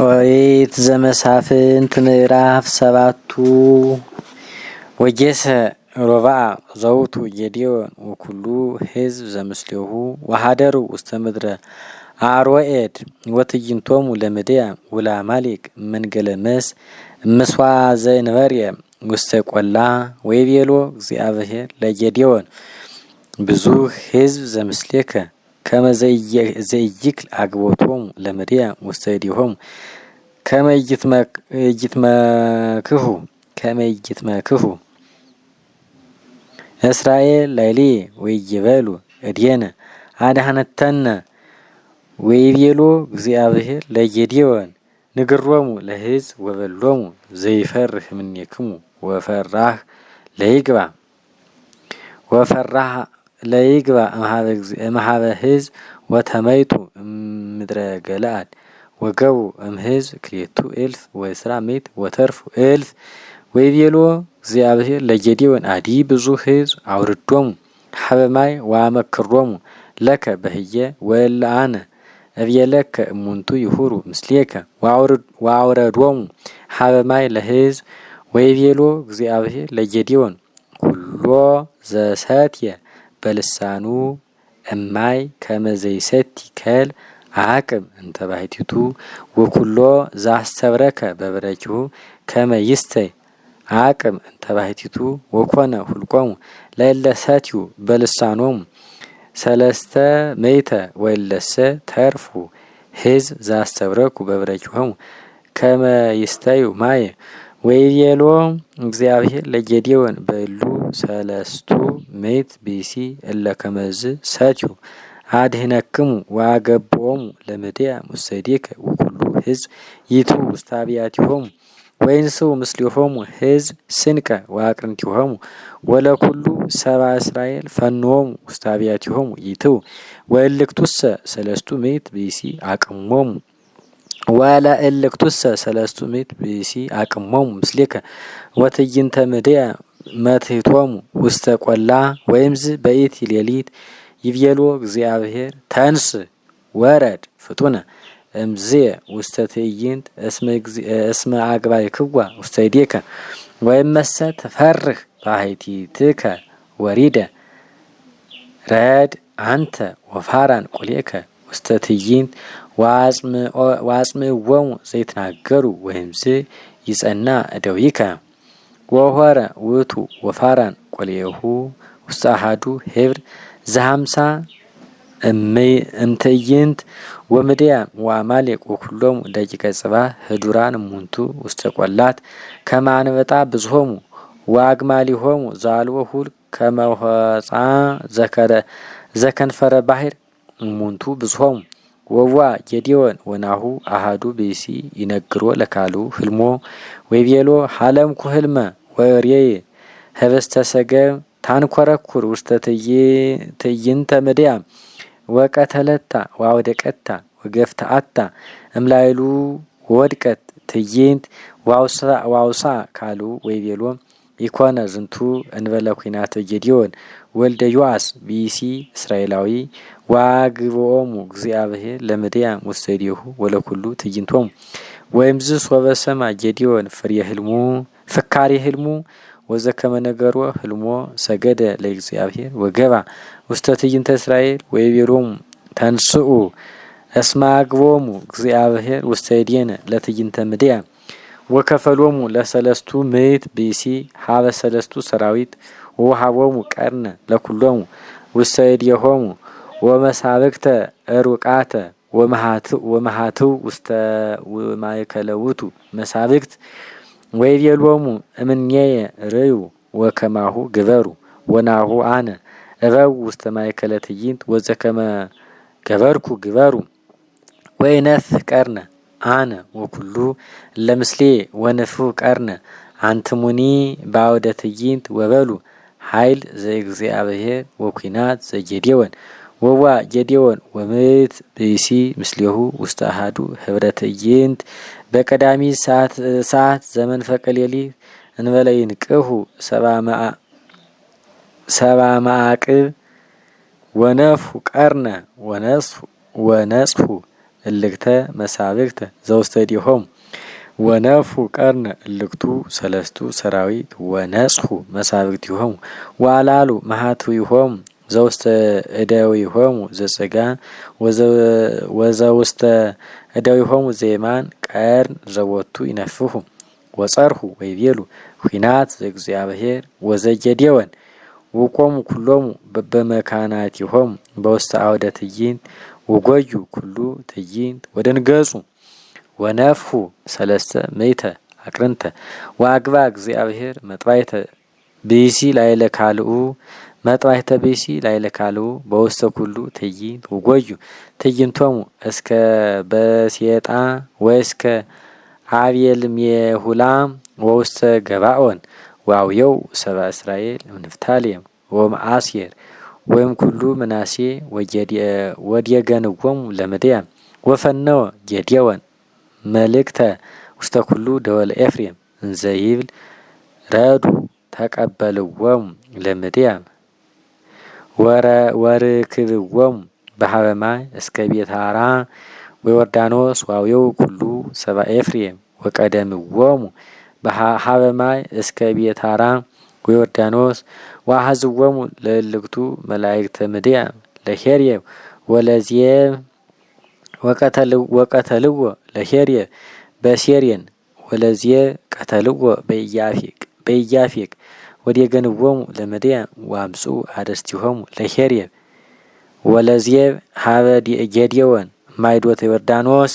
ኦሪት ዘመሳፍንት ምዕራፍ 7 ወጌሰ ሮብዓም ዘውቱ ጌዴዎን ወኩሉ ሕዝብ ዘምስሌሁ ወሀደሩ ውስተ ምድረ አሮዔድ ወትዕይንቶሙ ለምድያም ወለአማሌቅ መንገለ ምስዋ ዘእንበርየ ውስተ ቆላ ወይቤሎ እግዚአብሔር ለጌዴዎን ብዙሕ ሕዝብ ዘምስሌከ ከመ ዘኢይክል አግቦቶሙ ለምድያም ውስተ እዴሆሙ ከመ ኢይትመክሁ እስራኤል ላዕሌየ ወይቤሉ እዴነ አድኃነተነ ወይቤሎ እግዚአብሔር ለጌዴዎን ንግሮሙ ለሕዝብ ወበሎሙ ዘይፈርህ እምኔክሙ ወፈራህ ለይግባ እምኀበ ሕዝብ ወተመይጡ እምድረ ገለዓድ ወገቡ እምሕዝብ ክልኤቱ እልፍ ወእስራ ምዕት ወተርፉ እልፍ ወይቤሎ እግዚአብሔር ለጌዴዎን አዲ ብዙሕ ሕዝብ አውርዶሙ ሀበ ማይ ወአመክሮሙ ለከ በህየ ወእለ አነ እብየለከ እሙንቱ ይሁሩ ምስሌከ ወአውረዶሙ ሀበ ማይ ለሕዝብ ወይቤሎ እግዚአብሔር ለጌዴዎን ኩሎ ዘሰትየ በልሳኑ እማይ ከመ ዘይሰቲ ከል አቅም እንተ ባሕቲቱ ወኩሎ ዘአስተብረከ በብረኪሁ ከመ ይስተይ አቅም እንተ ባሕቲቱ ወኮነ ሁልቆሙ ለእለ ሰትዩ በልሳኖሙ 300 ወእለሰ ተርፉ ሕዝብ ዘአስተብረኩ በብረኪሆሙ ከመ ይስተዩ ማየ ወይቤሎ እግዚአብሔር ለጌዴዎን በእሉ 300 ብእሲ እለ ከመዝ ሰትዩ አድኅነክሙ ወአገብኦሙ ለምድያም ውስተ እዴከ ወኩሉ ሕዝብ ይእትዉ ውስተ አብያቲሆሙ ወይንሥኡ ምስሌሆሙ ሕዝብ ስንቀ ወአቅርንቲሆሙ ወለኩሉ ሰብአ እስራኤል ፈንዎሙ ውስተ አብያቲሆሙ ይእትዉ ወእልክቱሰ 300 ብእሲ አቅሞሙ ወለእልክቱሰ 300 ብእሲ አቅሞሙ ምስሌከ ወትዕይንተ ምድያም መትሕቶሙ ውስተ ቆላ ወይምዝ በኢቲ ሌሊት ይቤሎ እግዚአብሔር ተንስ ወረድ ፍጡነ እምዝየ ውስተ ትዕይንት እስመ አግባእክዋ ውስተ እዴከ ወእመሰ ትፈርህ ባሕቲትከ ወሪደ ረድ አንተ ወፋራን ቁሌከ ውስተ ትዕይንት ወአጽምዕዎሙ ዘይትናገሩ ወእምዝ ይጸና እደዊከ ወሖረ ውእቱ ወፋራን ቈሌሁ ውስተ አሐዱ ኅብር ዘ50 እምትዕይንት ወምድያም ወአማሌቅ ወኩሎሙ ደቂቀ ጽባሕ ህዱራን እሙንቱ ውስተ ቈላት ከመ አንበጣ ብዙሖሙ ወአግማሊሆሙ ዘአልቦ ሁልቅ ከመ ሆጻ ዘከንፈረ ባሕር እሙንቱ ብዙሖሙ ወዋ ጌዴዎን ወናሁ አሐዱ ብእሲ ይነግሮ ለካልኡ ህልሞ ወይቤሎ ሀለምኩ ህልመ ወርእየ ኅብስተ ሰገም ታንኰረኵር ውስተ ትዕይንተ ምድያም ወቀተለታ ወአውደቀታ ወገፍትአታ እምላዕሉ ወወድቀት ትዕይንት ወአውሳ ካልኡ ወይቤሎ ኢኮነ ዝንቱ እንበለ ኲናተ ጌዴዎን ወልደ ዮአስ ብእሲ እስራኤላዊ ወአግብኦሙ እግዚአብሔር ለምድያም ውስተ እዴሁ ወለኩሉ ትዕይንቶሙ ወእምዝ ሶበ ሰምዐ ጌዴዎን ፍካሬ ህልሙ ወዘከመ ነገሮ ህልሞ ሰገደ ለእግዚአብሔር ወገባ ውስተ ትዕይንተ እስራኤል ወይቤሎሙ ተንሥኡ እስመ አግቦሙ እግዚአብሔር ውስተ እዴነ ለትዕይንተ ምድያም ወከፈሎሙ ለ300 ብእሲ ሀበ 3 ሰራዊት ወወሃቦሙ ቀርነ ለኩሎሙ ውስተ እዴሆሙ ወመሳብክተ ሩቃተ ወመሃትው ውስተ ማእከለ ውእቱ መሳብክት ወይቤሎሙ እምኔየ ርእዩ ወከማሁ ግበሩ ወናሁ አነ እበው ውስተ ማእከለ ትዕይንት ወዘከመ ገበርኩ ግበሩ ወይነፍሕ ቀርነ አነ ወኩሉ ለምስሌየ ወንፍሑ ቀርነ አንትሙኒ በአውደ ትዕይንት ወበሉ ኃይል ዘእግዚአብሔር ወኲናት ዘጌዴዎን ወዋ ጌዴዎን ወምእት ብእሲ ምስሌሁ ውስተ አሐዱ ኅብረ ትዕይንት በቀዳሚ ሰዓት ዘመንፈቀ ሌሊት እንበለ ይንቅሑ 70 መዓቅብ ወነፍሑ ቀርነ ወነጽሑ እልክተ መሳብክተ ዘውስተ እዴሆሙ ወነፍሑ ቀርነ እልክቱ ሰለስቱ ሰራዊት ወነጽሑ መሳብክቲሆሙ ወአላሉ መሃትዊሆሙ ዘውስተ እደዊሆሙ ዘጸጋም ወዘውስተ እደዊሆሙ ዘየማን ቀርን ዘወቱ ይነፍሑ ወጸርሑ ወይቤሉ ኲናት ዘእግዚአብሔር ወዘጌዴዎን ወቆሙ ኩሎሙ በበመካናቲሆሙ በውስተ አውደ ትዕይንት ወጎዩ ኩሉ ትዕይንት ወደንገጹ ወነፍሑ ሰለስተ ምእተ አቅርንተ ወአግባ እግዚአብሔር መጥባይተ ብእሲ ላዕለ ካልኡ መጥባይተ ብእሲ ላዕለ ካልኡ በውስተ ኩሉ ትዕይንት ወጎዩ ትዕይንቶሙ እስከ በሴጣ ወእስከ አቤልሜሁላ ወውስተ ገባኦን ወአውየው ሰብአ እስራኤል እምንፍታሌም ወእምአሴር ወይም ኩሉ ምናሴ ወዴገንዎሙ ለምድያም ወፈነወ ጌዴዎን መልእክተ ውስተ ኩሉ ደወለ ኤፍሬም እንዘ ይብል ረዱ ተቀበልዎሙ ለምድያም ወርክብዎሙ በሀበ ማይ እስከ ቤትሃራ ወዮርዳኖስ ወአውየው ኩሉ ሰብአ ኤፍሬም ወቀደምዎሙ በሀበ ማይ እስከ ቤትሃራ ወዮርዳኖስ ወአሐዝዎሙ ለእልክቱ መላእክተ ምድያም ለሄርየብ ወለዜብ ወቀተልዎ ለሄርየብ በሴሬን ወለዜብ ቀተልዎ በኢያፌቅ ወዴገንዎሙ ለምድያም ወአምጽኡ አደስቲሆሙ ለሄርየብ ወለዜብ ሀበ ጌዴዎን ማይዶተ ዮርዳኖስ